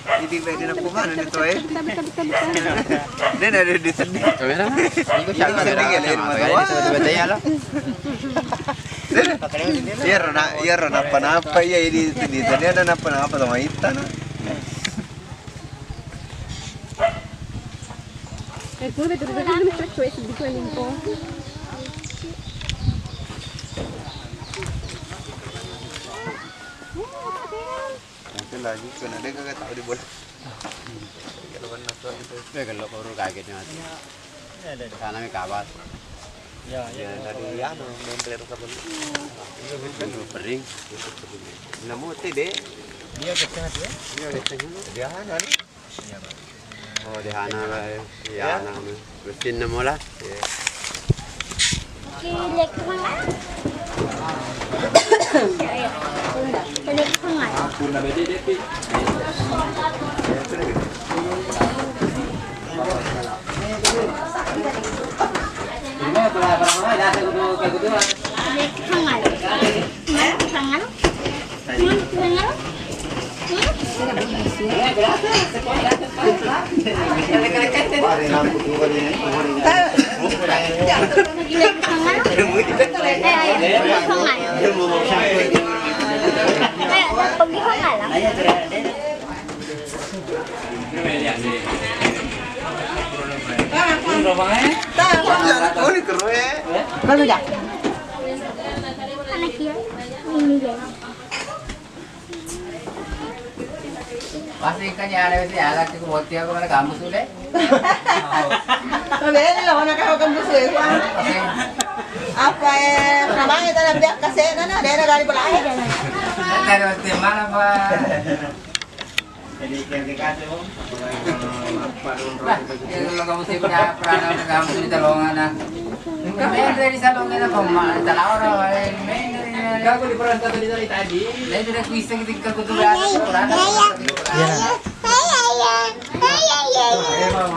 Hindi pwede na pumanan nito eh. Hindi na di sedih. Kamera na. Iko siya Hindi sedih ya lain magawa. Betul-betul lo. Iya napa ya ini dito dia ada napa sama ita na. Gue betul betul ini mesti cuy sedih gue limpo. Itu lagi kan ada kagak tahu di bola. Kalau kan nonton itu. Kalau baru kaget nih. Sana mi kabat. Ya dari anu nempel sabun. Itu bering. Namu deh. Dia kecil dia. Iya geteng. Dia hanan. Iya, Pak. Oh, di hana ya hana. Mesin na mula. Kilek mana? Kilek mana? Pun na bede depi. Ini para mana dah aku ke kudu. Kilek hangal. Hangal? Hangal? Pasti kan ya ada sih agak cukup buat dia kalau kamu sudah. Pabili lang ako nakakakambuso eh. Apa eh, namanya tanah biak kasi na, dahil nagali pala ay. Ada tim mana pak? Jadi kan mo. Kalau kamu sih punya peranan kamu di talongan na. Kami dari salongan na pemana talawar main dari. Gago di peran kata di tadi. Lain dari kuis yang ketika kutu berada. Ay, ay, ay.